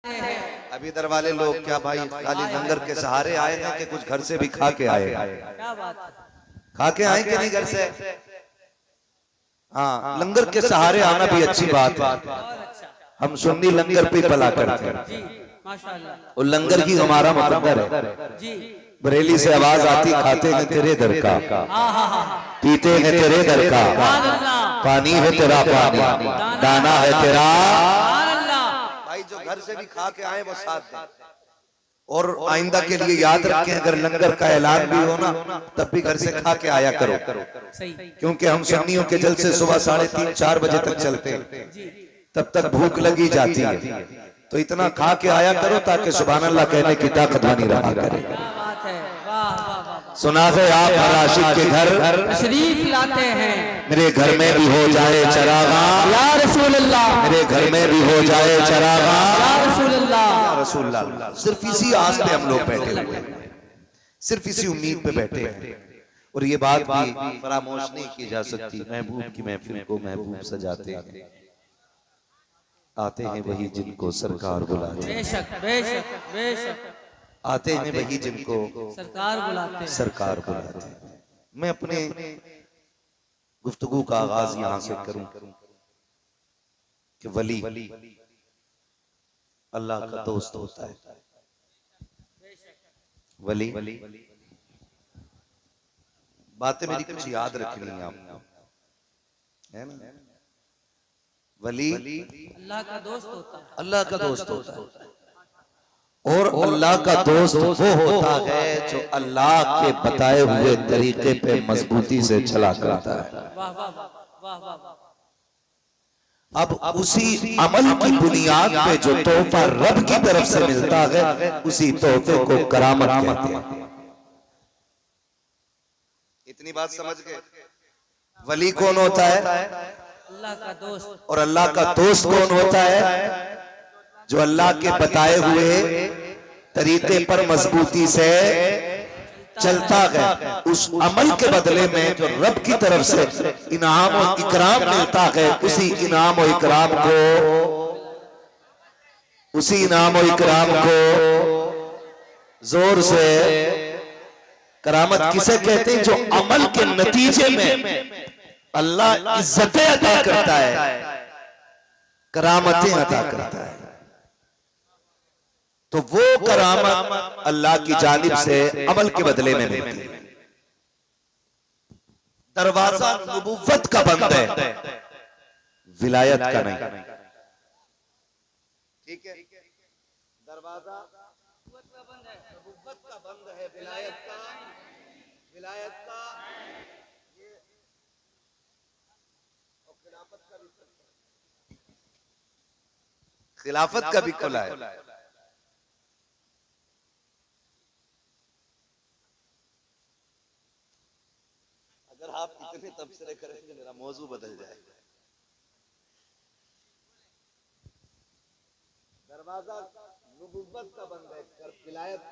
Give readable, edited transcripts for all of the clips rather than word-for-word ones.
अभी इधर वाले लोग क्या भाई खाली लंगर के सहारे आए हैं कि कुछ घर से भी खा के आए हैं? क्या बात है। खा के आए कि नहीं घर से? हाँ, लंगर के सहारे आना भी अच्छी बात है। हम सुन्नी लंगर पे पला करते हैं जी माशाल्लाह। और लंगर ही हमारा मुकद्दर है जी बरेली से आवाज आती, खाते हैं तेरे दर का, पीते हैं तेरे दर का, पानी है तेरा पानी, दाना है तेरा। भाई जो घर से भी खा के आए वो साथ दें। और आइंदा के लिए याद रखें, अगर लंगर का ऐलान भी हो ना तब भी घर से खा के आया करो, सही। क्योंकि हम सुन्नियों के जलसे सुबह 3:30-4 बजे तक चलते हैं, तब तक भूख लगी जाती है। तो इतना खा के आया करो ताकि सुभान अल्लाह कहने की ताकत बनी रहा करे। क्या बात है। वाह वाह वाह। सुना है आप हर आशिक के घर तशरीफ लाते हैं। मेरे घर में भी हो जाए चरागा या रसूल अल्लाह, मेरे घर में भी हो जाए चरागा या रसूल अल्लाह। या रसूल अल्लाह। सिर्फ इसी आस पे हम लोग बैठे हुए हैं, सिर्फ इसी उम्मीद पे बैठे हैं। और ये बात भी फरामोश नहीं की जा सकती, महबूब की महफिल को महबूब सजाते हैं, आते हैं वही जिनको सरकार बुलाते हैं, बेशक बेशक बेशक आते हैं वही जिनको सरकार बुलाते हैं। सरकार बुलाते हैं। मैं अपने गुफ्तगू का आगाज यहां से करूं कि वली अल्लाह का दोस्त होता है। वली बातें मेरी कुछ याद रखनी है आपको, है ना? वली अल्लाह का दोस्त होता है। अल्लाह का दोस्त होता है और अल्लाह का दोस्त वो होता है जो अल्लाह के बताए हुए तरीके पे मजबूती से चला करता है। वाह वाह वाह वाह वाह। अब उसी अमल की बुनियाद पे जो तोहफा रब की तरफ से मिलता है उसी तोहफे को करामत कहते हैं। इतनी बात समझ गए? वली कौन होता है? अल्लाह का दोस्त। और अल्लाह का दोस्त कौन होता है? जो अल्लाह के बताए हुए तरीके पर मजबूती से चलता है। उस अमल के बदले में जो रब की तरफ से इनाम और इकराम मिलता है, उसी इनाम और इकराम को जोर से करामत किसे कहते हैं? जो अमल के नतीजे में अल्लाह इज्जतें अता करता है, करामतें अता करता है। तो वो करामत अल्लाह की जानिब से अमल के बदले में मिलती है। दरवाजा नबुव्वत का बंद है, विलायत का नहीं। ठीक है, दरवाजा नबुव्वत का बंद है, विलायत का और खिलाफत का भी खुला है। अगर आप इतने तबसरे करेंगे मेरा मौजू बदल जाएगा। दरवाजा नबुव्वत का बंद है, विलायत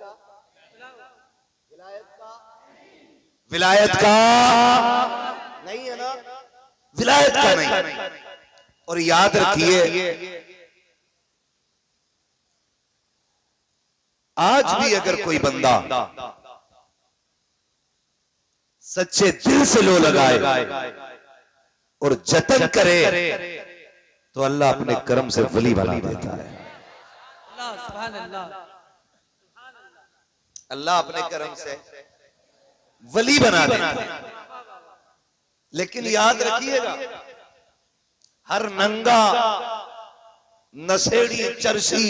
का नहीं है ना, विलायत का नहीं। और याद रखिए, आज भी अगर कोई बंदा सच्चे दिल से लो लगाए और जतन करे तो अल्लाह अपने कर्म से वली बना देता है। अल्लाह सुभान अल्लाह। अल्लाह अपने कर्म से वली बना देता है। लेकिन याद रखिएगा, हर नंगा नशेड़ी चरसी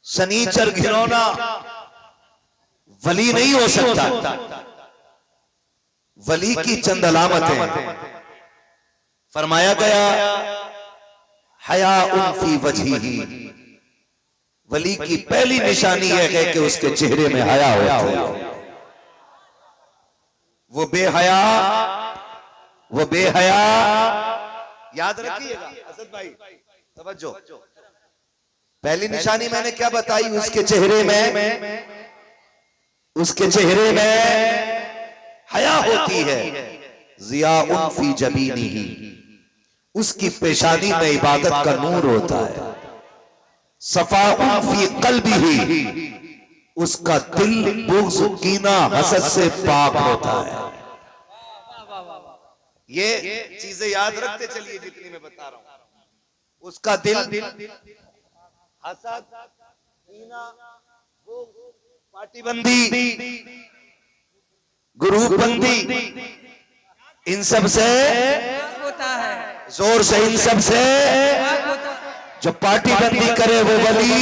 सनीचर घिनौना वली नहीं हो सकता। वली की चंद अलामतें फरमाया गया, हया फी वजहिही। वली की पहली निशानी यह है कि उसके चेहरे में हया होता है। वो बेहया याद रखिएगा। असद भाई तवज्जो, पहली निशानी मैंने क्या बताई? उसके चेहरे में हया होती है। ज़ियाउन फी जबीनिही, उसकी पेशानी में इबादत का नूर होता है। सफाउन फी क़ल्बिही, उसका दिल बुग़्ज़, कीना, हसद से पाक होता है। ये चीजें याद रखते चलिए जितनी मैं बता रहा हूं। उसका दिल हसद, कीना, पार्टीबंदी, ग्रुपबंदी, इन सब से होता है, जोर से, इन सब से जो पार्टीबंदी करे वो वली,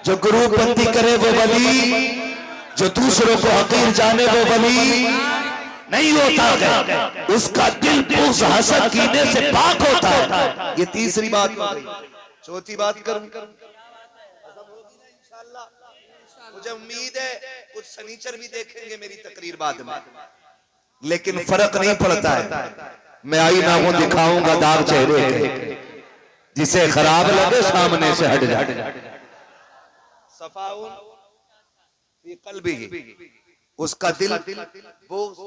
जो ग्रुपबंदी करे वो वली, जो दूसरों को हकीर जाने वो वली नहीं होता है। उसका दिल बुग़्ज़, हसद, कीने से पाक होता है। ये तीसरी बात हो गई। चौथी बात करूं, मुझे उम्मीद है कुछ सनीचर भी देखेंगे मेरी तकरीर बाद में, लेकिन फर्क नहीं पड़ता है। मैं आईना हूं, दिखाऊंगा दाग चेहरे के, जिसे खराब लगे सामने से हट जाए। सफाउन फी क़ल्बिही, उसका दिल बुग़्ज़,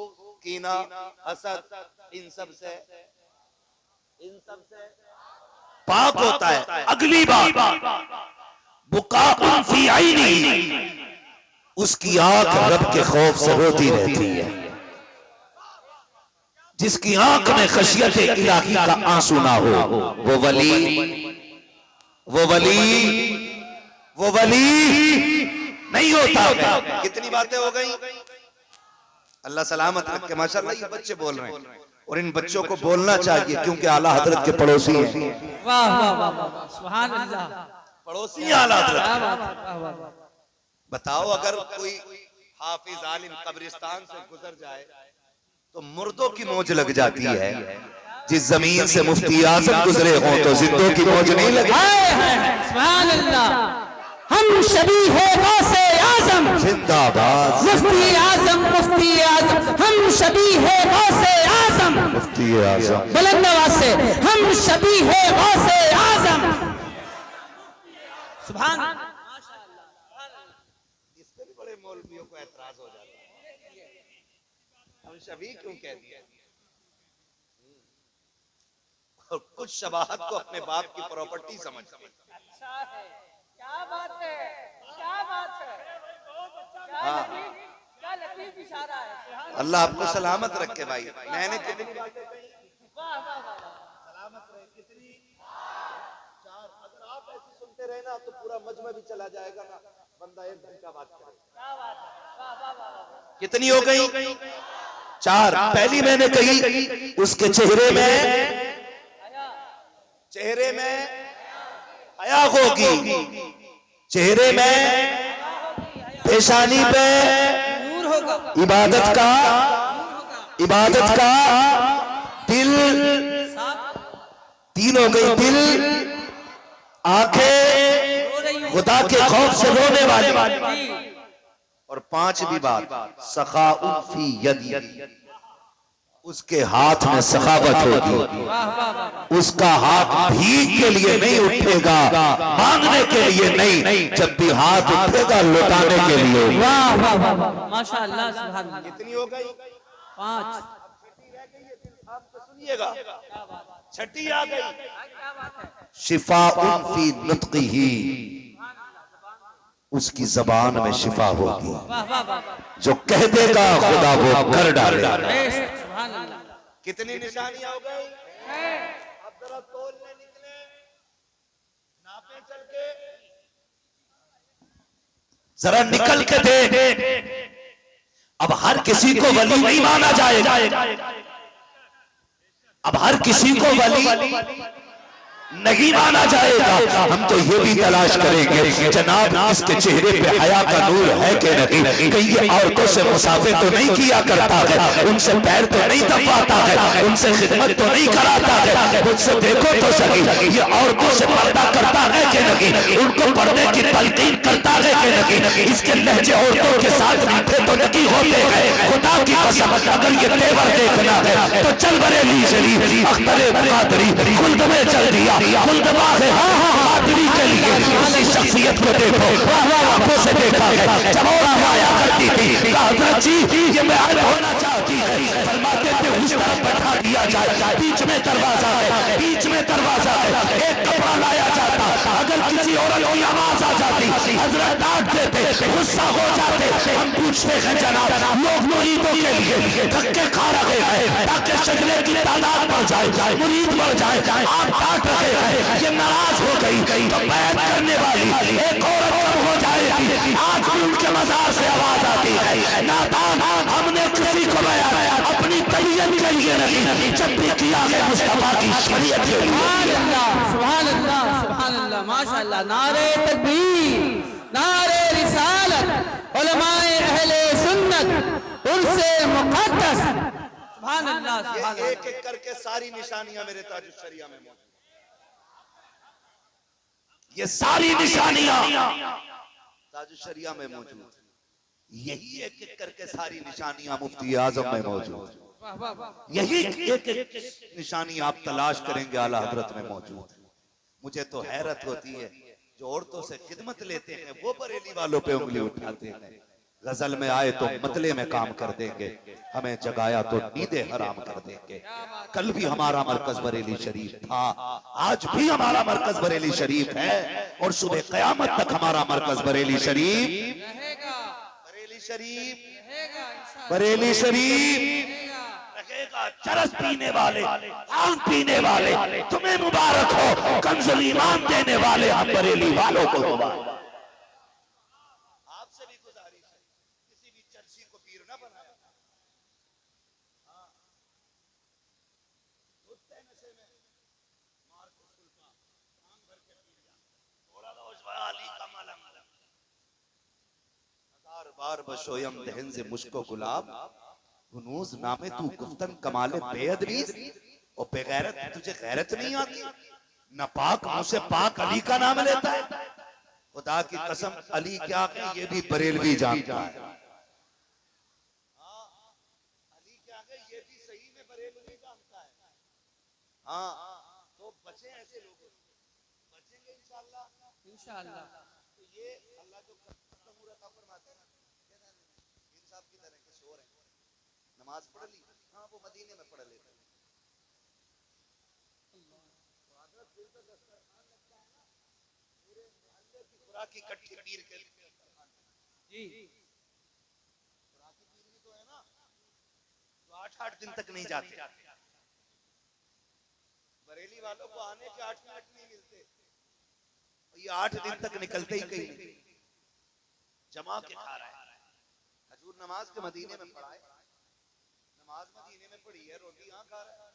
कीना, हसद, इन सब से पाक होता है। अगली बात, बुकाउन फी ऐनी, उसकी आंख रब के खौफ से रोती रहती है। जिसकी आंख में खशियत इलाही का आंसू ना हो, वो वली, वो वली, वो वली नहीं होता। कितनी बातें हो गई। अल्लाह सलामत रखे। माशाअल्लाह ये बच्चे बोल रहे हैं और इन बच्चों को बोलना चाहिए, क्योंकि आला हजरत के पड़ोसी हैं। वाह वाह वाह वाह, सुभान अल्लाह, पड़ोसी आला हजरत। वाह वाह वाह वाह वाह। बताओ, अगर कोई हाफिज आलिम कब्रिस्तान से गुजर जाए तो मुर्दों की मौज लग जाती है। जिस जमीन से मुफ्ती आजम गुजरे हों तो जिंदों की मौज नहीं लगी। सुभान अल्लाह। हम शबी है गौसे आजम जिंदाबाद, मुफ्ती आजम, मुफ्ती आजम, हम शबी है गौसे आजम, मुफ्ती आजम, बुलंद आवाज से, हम शबी है गौसे आजम। सुभान इसके भी बड़े मौलवियों को एतराज हो जाता है, हम शबी क्यों कह दिया। और कुछ शबाहत को अपने बाप की प्रॉपर्टी समझते हैं। अच्छा है, क्या बात है, क्या बात है, क्या लतीफ इशारा है। अल्लाह आपको सलामत रखे भाई। मैंने कितनी बातें कही, वाह वाह वाह, सलामत रहे। कितनी? 4। अगर आप ऐसे सुनते रहे ना तो पूरा मजमा भी चला जाएगा ना, बंदा 1 घंटा बात करे। क्या बात है, वाह वाह वाह। कितनी हो गई? 4। पहली मैंने कही उसके चेहरे में हया होगी, चेहरे में, पेशानी पे नूर होगा, इबादत का दिल, तीन हो गई, दिल, आंखें खुदा के खौफ से रोने वाली, और 5वीं बात सखाउन फी यदी, उसके हाथ में सखावत होगी। उसका हाथ भीख के लिए नहीं उठेगा, मांगने के लिए नहीं, जब भी हाथ उठेगा लौटाने के लिए। वाह वाह वाह, माशाअल्लाह, सुभान अल्लाह। कितनी हो गई? 5। सुनिएगा, छठी आ गई, शिफाउन फी नुत्क़िही, उसकी जबान में शिफा होगी। वाह वाह वाह, जो कह देगा खुदा वो कर डालेगा। सुभान अल्लाह। कितनी निशानियां हो गई? अब जरा तोलने निकले, नापे चल के, जरा निकल के दे। अब हर किसी को वली नहीं माना जाएगा, अब हर किसी को वली नहीं माना जाएगा। हम तो ये भी तलाश करेंगे जनाब इसके चेहरे पे हया का नूर है कि नहीं, कहीं ये औरतों से मुसाफे तो नहीं किया करता है, उनसे पैर तो नहीं दबाता है, उनसे खिदमत तो नहीं कराता है। मुझसे देखो तो सही, ये औरतों से पर्दा करता है कि नहीं, उनको पर्दे की तलकीन करता है कि नहीं, इसके लहजे औरतों के साथ मीठे तो नहीं होते हैं। खुदा की कसम, अगर ये तेवर देखना है तो चल बरेली शरीफ अख्तरे मुकादरी खुल्द में चल दिया, खुल्दबा है कादरी के लिए। उसी शख्सियत को देखो, आंखों से देखा है, जब और आया करती थी, हजरत जी ये मैं होना चाहता करती है, फरमाते थे उस तरफ बैठा दिया जाए, बीच में दरवाजा है, बीच में दरवाजा है, एक कपड़ा लाया जाता, अगर किसी औरत की आवाज आ जाती हजरत डांट देते, गुस्सा हो जाते। हम पूछते हैं जनाब, लोग मुरीदों के लिए धक्के खा रहे हैं ताकि शजरे की तादाद बढ़ जाए, मुरीद बढ़ जाए, आप डांट रहे हैं, ये नाराज हो गई तो बैत करने वाली एक औरत कब हो जाएगी? आज भी उनके मजार से आवाज आती है, नादान हमने किसी को बयान अपनी तबीयत के लिए नहीं, जब भी किया है मुस्तफा की शरीयत के लिए। सुभान अल्लाह, सुभान अल्लाह, सुभान अल्लाह, माशाअल्लाह। नारे तकबीर, नारे रिसालत, उलमाए अहले सुन्नत, उनसे मुक़द्दस। सुभान अल्लाह, सुभान अल्लाह। एक एक करके सारी निशानियां मेरे ताजुश शरिया में मौजूद, ये सारी निशानियां ताजुश शरिया में मौजूद, यही एक एक करके सारी निशानियां मुफ्ती आजम में मौजूद, यही एक एक निशानी आप तलाश करेंगे आला हजरत में मौजूद। मुझे तो हैरत होती है जो औरतों से खिदमत लेते हैं वो बरेली वालों पे उंगली उठाते हैं, गजल में आए तो मतले में काम कर देंगे, हमें जगाया तो नींदे हराम कर देंगे। कल भी हमारा मरकज बरेली शरीफ था, आज भी हमारा मरकज बरेली शरीफ है और सुबह कयामत तक हमारा मरकज बरेली शरीफ, बरेली शरीफ, बरेली शरीफ रहेगा। चरस पीने वाले, आम पीने वाले तुम्हें मुबारक हो, कंजुल ईमान देने वाले हम बरेली वालों को मुबारक। आपसे भी गुजारिश है, किसी भी चर्ची को पीर ना बनाया, नशे में मार को सुल्फा आंख भर के पी लिया, थोड़ा रोज वाली का मलम, हजार बार बशोयम दहन से मुश्को गुलाब, हुनूज नामे तू गुफ्तन कमाले बेअदबी, और बेगैरत तुझे गैरत नहीं आती, न पाक मुंह से पाक अली का नाम लेता है। खुदा की कसम अली क्या है ये भी बरेलवी जानता है, अली क्या है ये भी सही में बरेलवी जानता है। हाँ तो बचे ऐसे लोगों से, बचेंगे इंशाअल्लाह, इंशाअल्लाह। तो ये अल्लाह जो फरमाते हैं ना, इंसाफ की तरह के शोर है, नमाज पढ़ ली, हाँ वो मदीने में पढ़ लेते हैं, खुराकी कट्ठी पीर के जी, खुराकी पीर भी तो है ना जो 8-8 दिन तक नहीं जाते, बरेली वालों को आने के 8 मिनट नहीं मिलते, ये 8 दिन तक निकलते ही कहीं नहीं, जमा के खा रहा है। हजूर नमाज के मदीने में पढ़ा है, नमाज मदीने में पढ़ी है, रोटी यहाँ खा रहा है,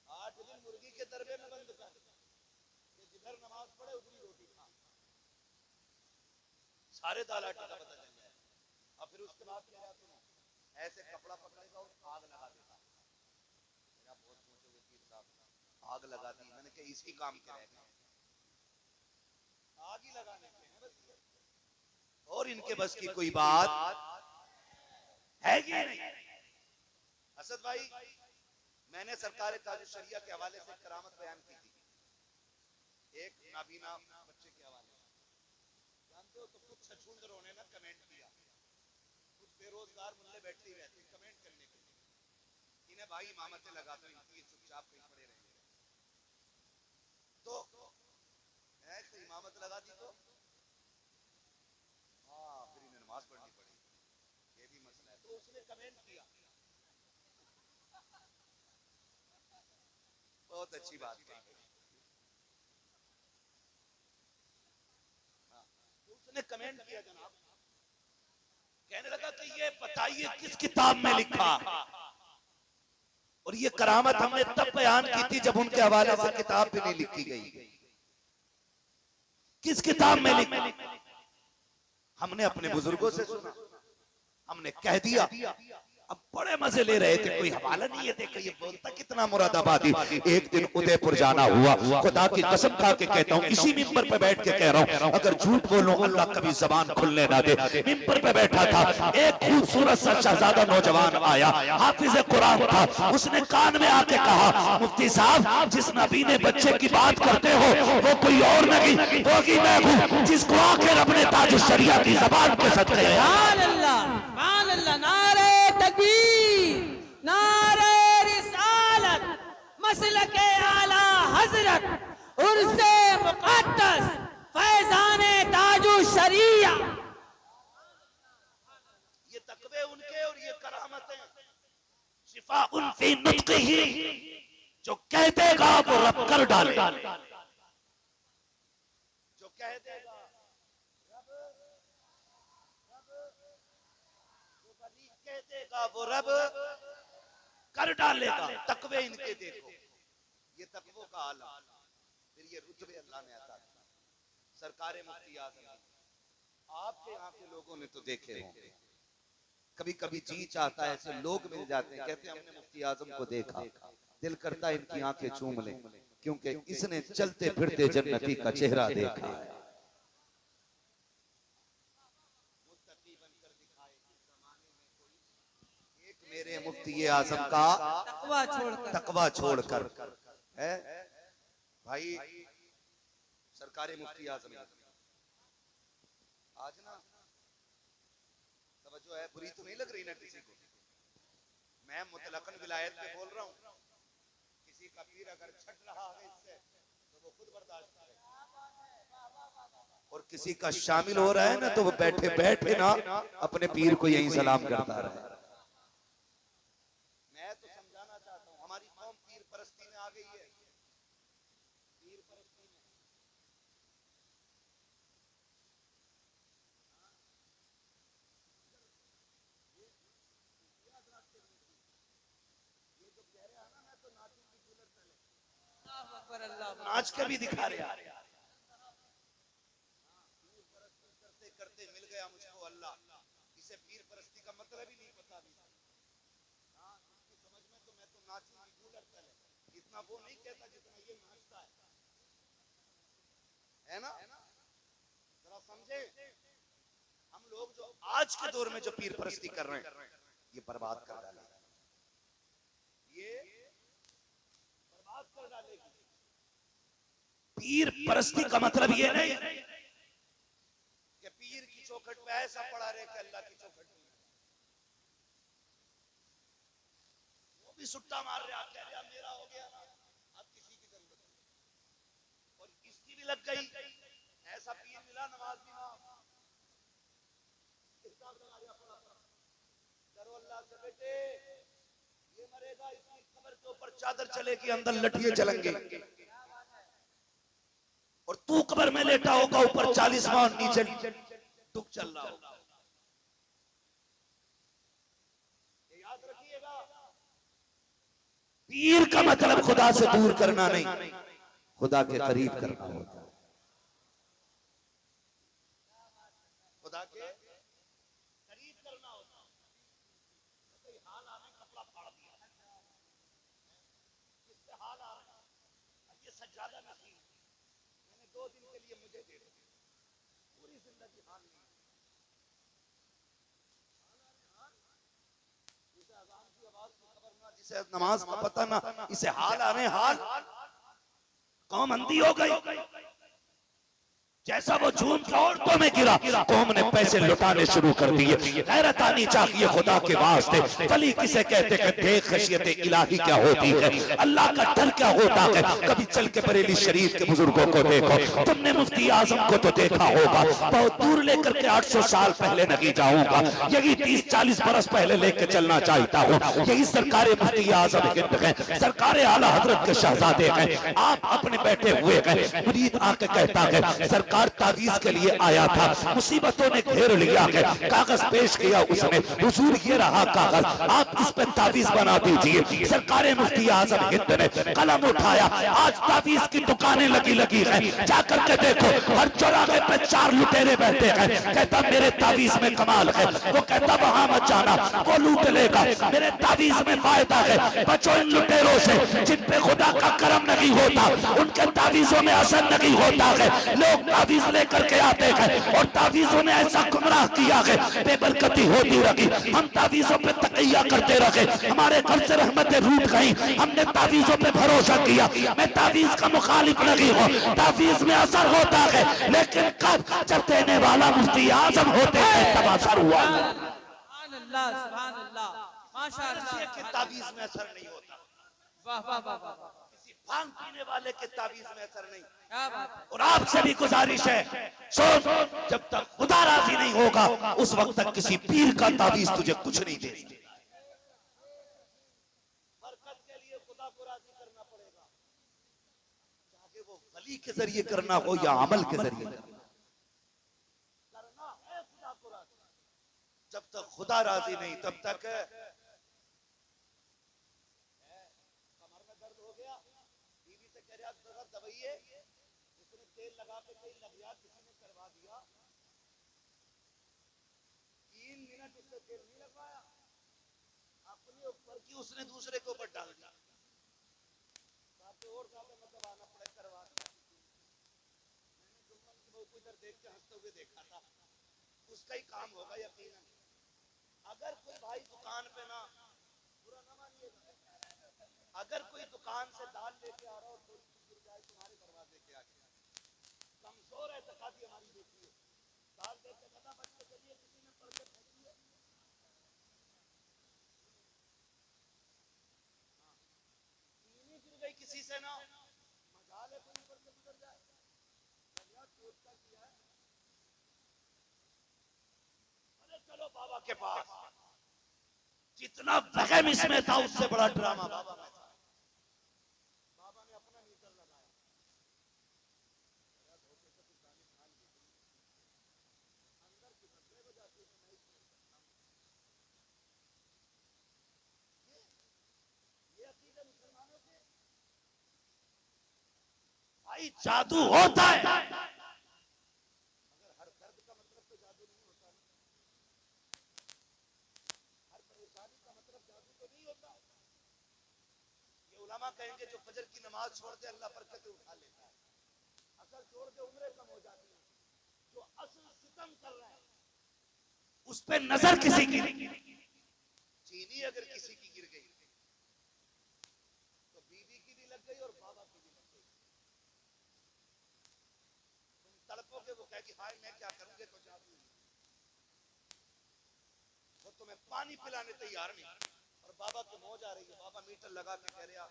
8 दिन मुर्गी के दरबे में बंद कर, जिधर नमाज पढ़े उधरी रोटी खा, सारे दालाटी का पता चल जाए। और फिर उसके बाद क्या है, सुनो, ऐसे कपड़ा पकड़ेगा और आग लगा देगा, मेरा बहुत सोचे हुए पीर साहब आग लगा दी, मैंने कहा इसी काम के रह गए, आग ही लगाने के हैं बस, और इनके बस की कोई बात है कि नहीं। असद भाई, मैंने सरकार ताजुश शरिया के हवाले से करामत बयान की थी, एक नाबीना बच्चे के हवाले से, जानते हो तो कुछ छछूंदरों ने ना कमेंट किया, कुछ बेरोजगार मुल्ले बैठे रहते कमेंट करने के लिए, इन्हें भाई इमामतें लगा दो, इनकी चुपचाप कहीं पड़े रहेंगे, तो ऐसे इमामत लगा दी तो हाँ फिर इन्हें नमाज पढ़नी पड़ी, ये भी मसला है। तो उसने कमेंट किया, बहुत अच्छी बात कही, तो उसने कमेंट किया जनाब, कहने लगा कि ये बताइए किस किताब में लिखा, और ये करामत हमने तब बयान की थी जब उनके हवाले से किताब भी नहीं लिखी गई, किस किताब में लिखा, हमने अपने बुजुर्गों से सुना, हमने कह दिया, अब बड़े मजे ले रहे थे, कोई हवाला नहीं है, देखो ये बोलता कितना मुरादाबादी। एक दिन उदयपुर जाना हुआ, खुदा की कसम खा के कहता हूँ, इसी मिंबर पे बैठ के कह रहा हूँ, अगर झूठ बोलूं अल्लाह कभी जबान खुलने ना दे। मिंबर पे बैठा था, एक खूबसूरत सा शहजादा नौजवान आया, हाफिज कुरान था, उसने कान में आके कहा, मुफ्ती साहब जिस नबी ने बच्चे की बात करते हो वो कोई और नहीं होगी मैं हूँ, जिसको आखिर अपने ताजुश शरिया की जबान पे सदके। सुभान अल्लाह, सुभान अल्लाह, नारे मसलके आला हजरत उर्से मुक़द्दस फैज़ाने ताजु शरिया। ये तकवे उनके और ये करामतें शिफा उन फी नुत्क़िही, जो कह देगा वो रब कर डाले, जो कह देगा कह देगा वो रब कर डालेगा। तकवे इनके देखो, ये तकवों का आलम, फिर ये रुतबे अल्लाह ने अता किए। सरकारे मुफ्ती आज़म आपके यहाँ के लोगों ने तो देखे होंगे, कभी कभी जी चाहता है ऐसे लोग मिल जाते हैं, कहते हैं हमने मुफ्ती आज़म को देखा, दिल करता है इनकी आंखें चूम लें, क्योंकि इसने चलते फिरते जन्नती का चेहरा देखा है। एक मेरे मुफ्ती आज़म का तकवा छोड़कर है भाई। सरकारे मुफ्ती आज़म आज ना तवज्जो है, बुरी तो नहीं लग रही ना किसी को। मैं मुतलकन विलायत पे बोल रहा हूँ, किसी का पीर अगर छट रहा है इससे तो वो खुद बर्दाश्त करे, और किसी का शामिल हो रहा है ना तो वो बैठे बैठे ना अपने पीर को यही सलाम करता रहे। मैं तो समझाना चाहता हूँ, हमारी कौम पीर परस्ती में आ गई है। पीर परस्ती में नाच के भी दिखा रहे हैं। करते करते मिल गया मुझको अल्लाह, इसे पीर परस्ती का मतलब ही नहीं पता भी। हाँ, इसकी समझ में तो मैं तो नाची भी कूलर चले, इतना वो नहीं कहता जितना ये नाचता है ना। जरा समझे, हम लोग जो आज के दौर में जो पीर परस्ती कर रहे हैं ये बर्बाद कर डालेगा, ये बर्बाद कर डालेगी। पीर परस्ती का मतलब ये नहीं कि पीर की चौखट पे ऐसा पड़ा रहे कि अल्लाह की चौखट में वो भी सुट्टा मार रहा, कह रहा मेरा हो गया ना, अब किसी की जरूरत नहीं, और इसकी भी लग गई। ऐसा पीर मिला नमाज भी ना, डरो अल्लाह से बेटे, ये मरेगा इसकी कब्र के ऊपर चादर चलेगी, अंदर लठिए चलेंगे, और तू कब्र में लेटा होगा, ऊपर 40 माउंट नीचे दुख चल रहा होगा। याद रखिएगा, पीर का मतलब खुदा से दूर करना नहीं, खुदा के करीब करना होता है। खुदा के करीब करना होता है। कोई हाल आ रहा है, कपड़ा फाड़ दिया, किससे हाल आ रहा है, ये सज्जादा नहीं, 2 दिन के लिए मुझे दे दो, पूरी जिंदगी हाल नहीं। जिसे अज़ान की आवाज की खबर ना, जिसे नमाज का पता ना, इसे हाल आ रहे, हाल कौम अंधी हो गई। जैसा वो झूम औरतों में गिरा, कौम ने पैसे लुटाने शुरू कर दिए। गैरत आनी चाहिए खुदा के वास्ते। वली किसे कहते हैं, देख खशियत इलाही क्या होती है, अल्लाह का डर क्या होता है। कभी चल के बरेली शरीफ के बुजुर्गों को देखो, तुमने मुफ्ती आजम को तो देखा होगा, बहुत दूर लेकर के 800 साल पहले नहीं जाऊंगा, यही 30-40 बरस पहले लेके चलना चाहता हूँ। यही सरकारे मुफ्ती आजम हिंद है, सरकारे आला हजरत के शहजादे हैं। आप अपने बैठे हुए हैं, मुरीद आके कहता है सरकार तावीज के लिए आया था, मुसीबतों ने घेर लिया है, कागज पेश किया उसने, हुजूर ये रहा कागज, आप इस पे तावीज बना दीजिए। सरकारे मुफ्ती आजम हिंद ने कलम उठाया, आज तावीज की दुकानें लगी लगी हैं, जाकर के देखो हर चौराहे पे 4 लुटेरे बैठे हैं। कहता मेरे तावीज में कमाल है, वो कहता वहां मत जाना, वो लूट लेगा, मेरे तावीज में फायदा है। बचो इन लुटेरों से, जिन पे खुदा का करम नहीं होता, उनके तावीजों में असर नहीं होता है। लोग तावीज लेकर के आते हैं और तावीजों ने ऐसा गुमराह किया है, बेबरकती होती रही। हम तावीजों पे तकैया करते रहे, हमारे घर से रहमतें रूठ गई, हमने तावीजों पे भरोसा किया। मैं तावीज का मुखालिफ नहीं हूँ, तावीज में असर होता है, लेकिन कब जब देने वाला मुफ्ती आजम होते हैं तब असर हुआ। सुभान अल्लाह, माशाअल्लाह, तावीज में असर नहीं होता। वाह वाह वाह वाह। भांग पीने वाले के तावीज में असर नहीं। क्या बात है। और आपसे भी गुजारिश है, सुन, जब तक खुदा राजी नहीं होगा उस वक्त तक किसी पीर का तावीज तुझे कुछ नहीं दे। बरकत के लिए खुदा को राजी करना पड़ेगा, चाहे वो वली के जरिए करना हो या अमल के जरिए करना है खुदा को राजी। जब तक खुदा राजी नहीं तब तक कमर में दर्द हो गया, बीवी से कह रहा दर्द दवाइए, उसने तेल लगा के कहीं लग गया, किसी ने करवा दिया, 3 मिनट उससे तेल नहीं लगवाया, अपने ऊपर की उसने दूसरे के ऊपर डाल दिया, और ज्यादा मतलब आना पड़े करवा दिया। मैंने जुम्मन की बहू को इधर देख के हंसते हुए देखा था, उसका ही काम होगा यकीनन। अगर कोई भाई दुकान पे ना, बुरा ना मानिएगा, अगर कोई दुकान से दाल लेके आ रहा हो थोड़ी सी गिर जाए तुम्हारे दरवाजे के आगे, कमजोर है तकादी हमारी बेटी है, दाल देके कदा बच के चलिए, किसी ने पढ़ के फेंक दिया, चीनी गिर गई किसी से ना, मजाल है कोई ऊपर से गुजर जाए, चोट का किया है, अरे चलो बाबा के पास। जितना वहम इसमें था उससे बड़ा ड्रामा बाबा में था। बाबा ने अपना मीटर लगाया, अंदर की बदले हो जाती है, ये अकीदे मुसलमानों के। भाई जादू होता है, मगर हर दर्द का मतलब तो जादू नहीं होता ना, हर परेशानी का मतलब जादू तो नहीं होता। ये उलमा कहेंगे जो फजर की नमाज छोड़ दे अल्लाह बरकत उठा लेता है, असर छोड़ दे उम्रें कम हो जाती है। जो असल सितम कर रहा है उस पे नजर किसी की, चीनी अगर किसी की गिर गई तो बीवी की भी लग गई और बाबा की भी लग गई। तुम तड़पोगे, वो कहेगी हाय मैं क्या करूंगे, तो जादू वो तुम्हें पानी पिलाने तैयार नहीं, और बाबा की मौज आ रही है, बाबा मीटर लगा के कह रहा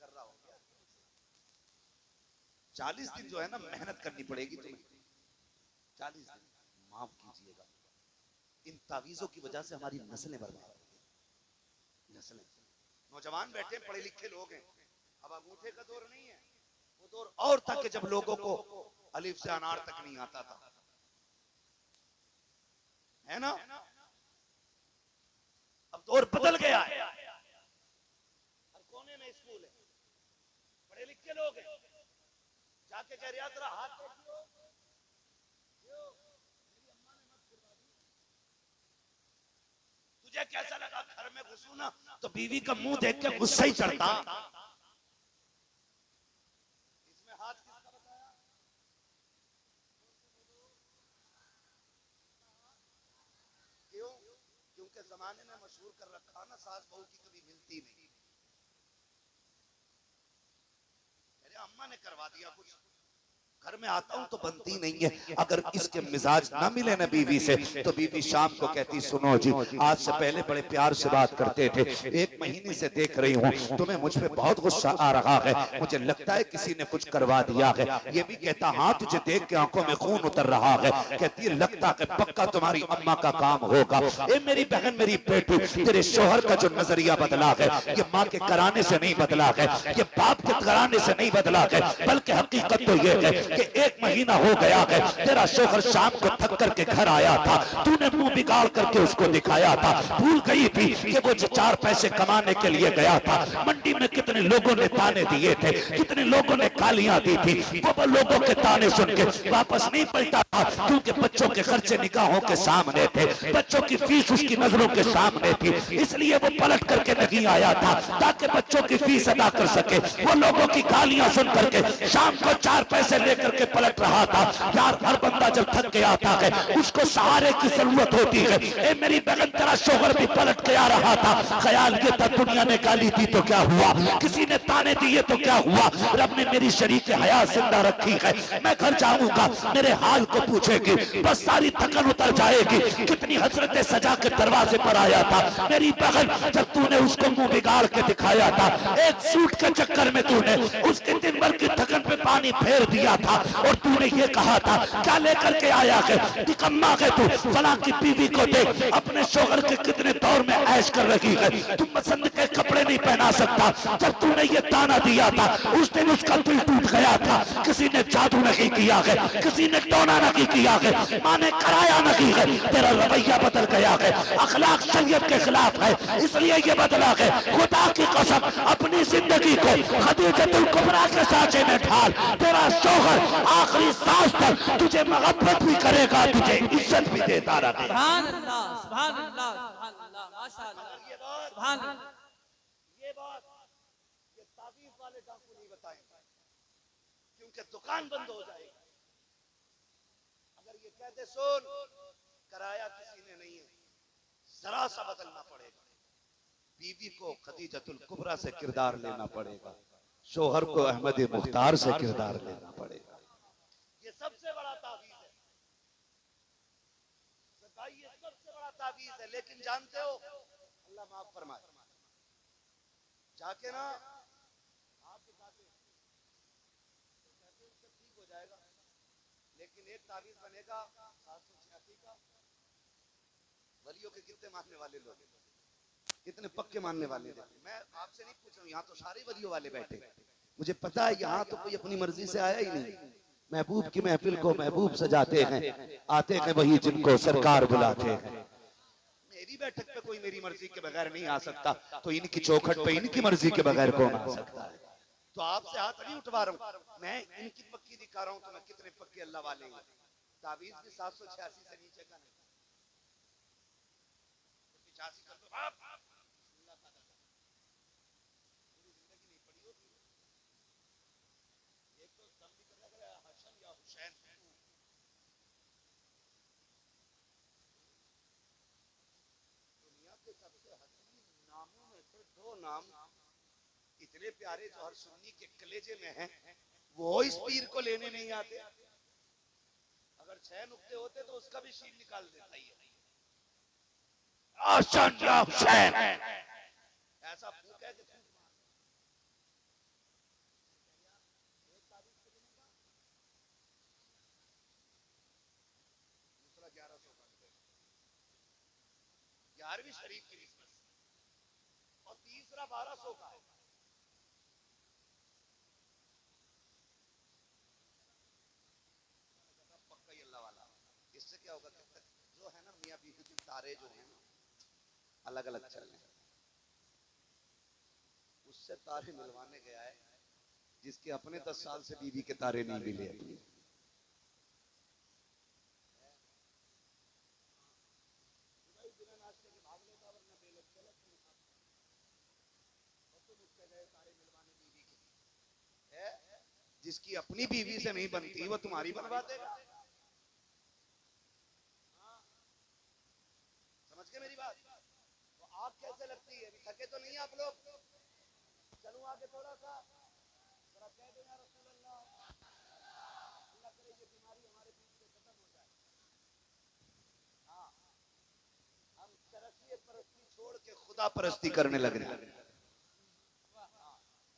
कर रहा हो गया। 40 दिन जो है ना मेहनत करनी पड़ेगी तुम्हें, 40 दिन। माफ कीजिएगा, इन तावीजों की वजह से हमारी नस्लें बर्बाद हो गई, नस्लें। नौजवान बैठे पढ़े लिखे लोग हैं, अब अंगूठे का दौर नहीं है, वो दौर और था कि जब लोगों को अलिफ से अनार तक नहीं आता था, है ना। अब दौर बदल गया है, हर कोने में स्कूल है, पढ़े लिखे लोग हैं, जाके कह रहा जरा हाथ देखियो, मेरी अम्मा ने मत करवा दी। तुझे कैसा लगा घर में घुसू ना तो बीवी का मुंह देख के गुस्सा ही चढ़ता। इसमें हाथ किसका बताया? क्यों? क्योंकि जमाने में मशहूर कर रखा ना सास बहू की कभी मिलती नहीं। मेरे अम्मा ने करवा दिया कुछ, घर में आता हूं तो बनती नहीं है। अगर इसके मिजाज ना मिले ना बीवी से तो बीवी शाम को कहती सुनो जी आज से पहले बड़े प्यार से बात करते थे, 1 महीने से देख रही हूँ तुम्हें मुझ पे बहुत गुस्सा आ रहा है, मुझे लगता है किसी ने कुछ करवा दिया है। ये भी कहता हाँ तुझे देख के आंखों में खून उतर रहा है। कहती है लगता है पक्का तुम्हारी अम्मा का काम होगा। ए मेरी बहन मेरी बेटी, तेरे शोहर का जो नजरिया बदला है ये माँ के कराने से नहीं बदला है, ये बाप के कराने से नहीं बदला है, बल्कि हकीकत तो ये है कि 1 महीना हो गया है तेरा शोहर शाम को थक करके घर आया था, तूने मुंह बिगाड़ करके उसको दिखाया था, भूल गई थी कि वो जो 4 पैसे कमाने के लिए गया था। मंडी में कितने लोगों ने ताने दिए थे, कितने लोगों ने गालियां दी थी, वो लोगों के ताने सुन के वापस नहीं पलटा था, क्योंकि बच्चों के खर्चे निगाहों के सामने थे, बच्चों की फीस उसकी नजरों के सामने थी, इसलिए वो पलट करके नहीं आया था ताकि बच्चों की फीस अदा कर सके। वो लोगों की गालियां सुन करके शाम को 4 पैसे लेकर करके पलट रहा था। यार हर बंदा जब थक के आता है उसको सहारे की जरूरत होती है। ए मेरी बहन तेरा शोहर भी पलट के आ रहा था, ख्याल ये था दुनिया ने गाली दी तो क्या हुआ, किसी ने ताने दिए तो क्या हुआ, रब ने मेरी शरीक हयात जिंदा रखी है। मैं घर जाऊंगा मेरे हाल को पूछेगी, बस सारी थकन उतर जाएगी। कितनी हसरतें सजा के दरवाजे पर आया था मेरी बहन, जब तूने उसको मुंह बिगाड़ के दिखाया था, एक सूट के चक्कर में तूने उसके दिन भर की थकन पे पानी फेर दिया था और तूने ये कहा था क्या लेकर के आया है, निकम्मा है तू, फला की बीवी को देख अपने शोहर के कितने दौर में ऐश कर रही है, तुम पसंद के कपड़े नहीं पहना सकता। जब तूने ये ताना दिया था उस दिन उसका दिल टूट गया था। किसी ने जादू नहीं किया है, किसी ने टोना नहीं किया है, माँ ने कराया नहीं है, तेरा रवैया बदल गया है, अखलाक शरीयत के खिलाफ है इसलिए ये बदला है। खुदा की कसम अपनी जिंदगी को खदीजतुल कुबरा के साँचे में ढाल, तेरा शोहर आखिरी सांस तक तुझे मोहब्बत भी करेगा, तुझे इज्जत भी देता रहेगा। सुभान अल्लाह, सुभान अल्लाह, सुभान अल्लाह, माशाअल्लाह, सुभान अल्लाह। ये बात ये ताबीज वाले डाकू नहीं बताएंगे क्योंकि दुकान बंद हो जाएगी। अगर ये कहते सुन कराया किसी ने नहीं है, जरा सा बदलना पड़ेगा। बीवी को खदीजतुल कुबरा से किरदार लेना पड़ेगा, शोहर को अहमद मुख्तार से किरदार लेना पड़ेगा। ये सबसे बड़ा ताबीज है भाई, ये सबसे बड़ा ताबीज है। लेकिन जानते हो अल्लाह माफ फरमाए, जाके ना आप दिखाते ठीक हो जाएगा, लेकिन एक ताबीज बनेगा 786 का। वलियों के कितने मानने वाले लोग, कितने पक्के मानने वाले लोग, मैं आपसे नहीं पूछ रहा हूँ, यहाँ तो सारे वलियों वाले बैठे, मुझे पता है यहाँ तो कोई अपनी मर्जी से आया ही नहीं। महबूब की महफिल को महबूब सजाते हैं, आते हैं वही जिनको सरकार बुलाते हैं। मेरी बैठक पे कोई मेरी मर्जी के बगैर नहीं आ सकता, तो इनकी चौखट पे इनकी मर्जी के बगैर कौन आ सकता है। तो आपसे हाथ नहीं उठवा रहा हूँ, मैं इनकी पक्की दिखा रहा हूँ, तो मैं कितने पक्के अल्लाह वाले हैं। ताबीज भी 786 से नीचे का नहीं, 85 कर दो आप। दो नाम इतने प्यारे जो हर सुन्नी के कलेजे में हैं, वो इस पीर को लेने नहीं आते। अगर 6 नुक्ते होते तो उसका भी शीन निकाल देता ही है। ऐसा फूक है कि दूसरा 1100 का 11वीं शरीफ की और तीसरा 1200 का है। पक्का ही अल्लाह वाला। इससे क्या होगा कि जो है ना मियां बीवी के तारे जो हैं अलग अलग चल रहे हैं, उससे तारे मिलवाने गया है जिसके अपने 10 साल से बीवी के तारे नहीं मिले अपनी। जिसकी अपनी बीवी से नहीं बनती वो तुम्हारी बनवा देगा। समझ के मेरी बात? तो आप कैसे लगती है, थके तो नहीं आप लोग? चलूं आगे थोड़ा सा, जरा कह दो या रसूल अल्लाह, अल्लाह करे ये बीमारी हमारे बीच से खत्म हो जाए। हाँ, हम चरखी परस्ती छोड़ के खुदा परस्ती करने लग रहे हैं।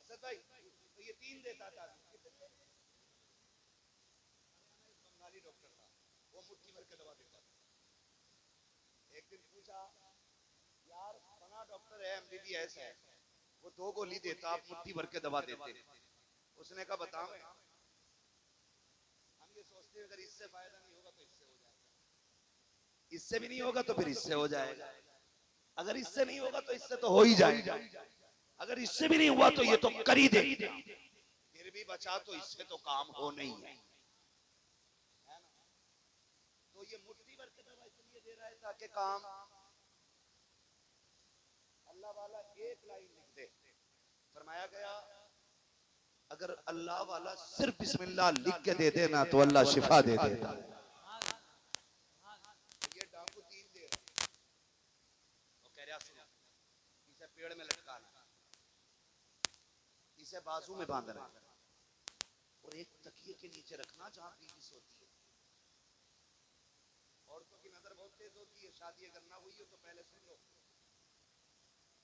असद भाई तो ये 3 देता था, बंगाली डॉक्टर था, वो मुट्ठी भर के दवा देता था। एक दिन पूछा यार फना डॉक्टर है MBBS है, वो 2 गोली देता, आप मुट्ठी भर के दवा देते। उसने कहा बताओ, हम ये सोचते हैं अगर इससे फायदा नहीं होगा तो इससे हो जाएगा, इससे भी नहीं होगा तो फिर इससे हो जाएगा, अगर इससे नहीं होगा तो इससे तो हो ही जाएगा, अगर इससे भी नहीं हुआ तो ये तो कर ही दे, फिर भी बचा तो इससे तो काम हो नहीं है। तो ये मुट्ठी भर के दवा इसलिए दे रहा है ताकि काम, अल्लाह वाला एक लाइन लिख दे, फरमाया गया अगर अल्लाह वाला सिर्फ बिस्मिल्लाह लिख के दे देना तो अल्लाह शिफा दे देता। ये डाकू तीन दे रहा, वो कह रहा सुनो, इसे पेड़ में लटकाना, इसे बाजू में बांधना और एक तकिए के नीचे रखना जहां बीवी सोती है। औरतों की नजर बहुत तेज होती है, शादी अगर ना हुई हो तो पहले सुन लो।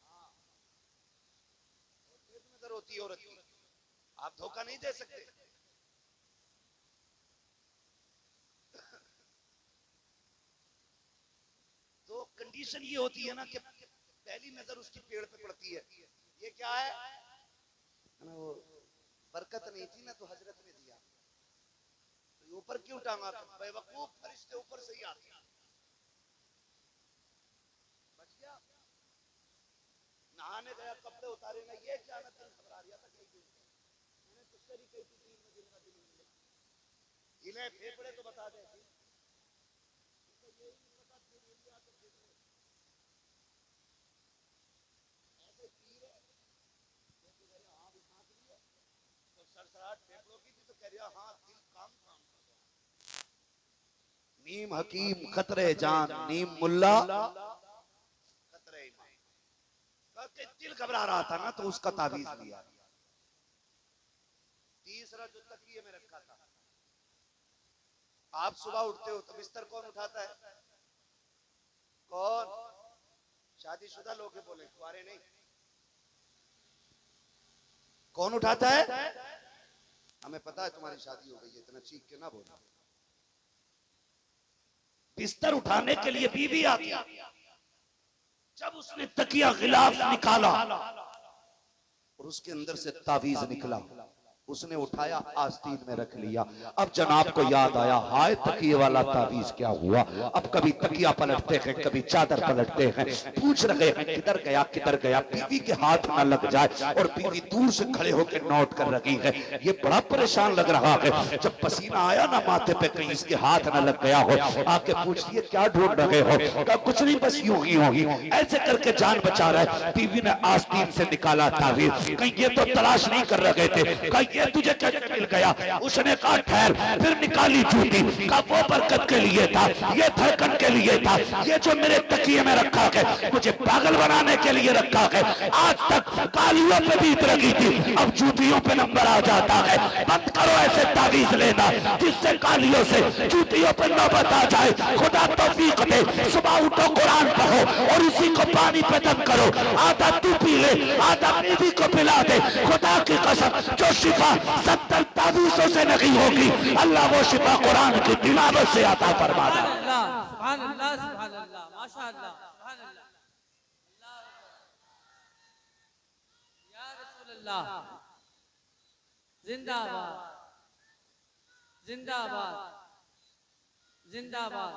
हाँ, बहुत तेज नजर होती है औरत की, आप धोखा नहीं दे सकते। तो कंडीशन ये होती है ना कि पहली नजर उसकी पेड़ पे पड़ती है। ये क्या है ना, वो बरकत नहीं थी ना तो हजरत ने दिया, तो ऊपर क्यों टांगा? बेवकूफ, फरिश्ते ऊपर से ही आते हैं। बच गया, नहाने गया, कपड़े उतारे ना, ये क्या ना दिल घबरा रहा था, मैंने तुझसे भी कही थी 3 दिन का दिन इन्हें फेफड़े तो बता दे, ऐसे पी रहे हाँ भी सांस लिए तो सरसराहट फेफड़ों की थी, तो कह रहा हाँ दिल काम कर रहा। नीम हकीम खतरे जान, नीम मुल्ला खतरे ईमान। दिल घबरा रहा था ना तो उसका ताबीज लिया। तीसरा जो तकिए में रखा था, आप सुबह उठते हो तो बिस्तर कौन उठाता है? कौन? शादीशुदा लोग हैं, बोले कुआरे नहीं। कौन उठाता है? हमें पता है तुम्हारी शादी हो गई है, इतना चीख के ना बोलो। बिस्तर उठाने के लिए बीवी आती, जब उसने तकिया गिलाफ निकाला और उसके अंदर से तावीज निकला, उसने उठाया, आस्तीन में रख लिया। अब जनाब को याद आया, हाय तकिए वाला तावीज क्या हुआ? अब कभी तकिया पलटते हैं, कभी चादर पलटते हैं, पूछ रहे हैं किधर गया किधर गया, बीवी के हाथ ना लग जाए। और बीवी दूर से खड़े होकर नोट कर रही है, ये बड़ा परेशान लग रहा है। जब पसीना आया ना माथे पे, कहीं इसके हाथ ना लग गया हो, आके पूछ लिए क्या ढूंढ रहे हो? कहा कुछ नहीं, बस यूं ही होगी। ऐसे करके जान बचा रहा है। बीवी ने आस्तीन से निकाला तावीज, कहीं ये तो तलाश नहीं कर रहे थे, कहीं ये तुझे कैसे मिल गया? उसने कहा ठहर, फिर निकाली जूती, कहा वो बरकत के लिए था, ये धड़कन के लिए था, ये जो मेरे तकिए में रखा है मुझे पागल बनाने के लिए रखा है। आज तक कालियों पे बीत रखी थी, अब जूतियों पे नंबर आ जाता है। बंद करो ऐसे तावीज लेना जिससे कालियों से जूतियों पे नौबत आ जाए। खुदा तौफीक दे, सुबह उठो, कुरान पढ़ो और इसी को पानी पे दम करो। आधा तू पी ले, आधा बीवी को पिला दे। खुदा की कसम, जो शिफा 70 तावीज़ों से नहीं होगी, अल्लाह वो शिफा कुरान की तिलावत से अता फरमा दे। सुभान अल्लाह, सुभान अल्लाह, माशाअल्लाह, सुभान अल्लाह, या रसूल अल्लाह, जिंदाबाद जिंदाबाद जिंदाबाद।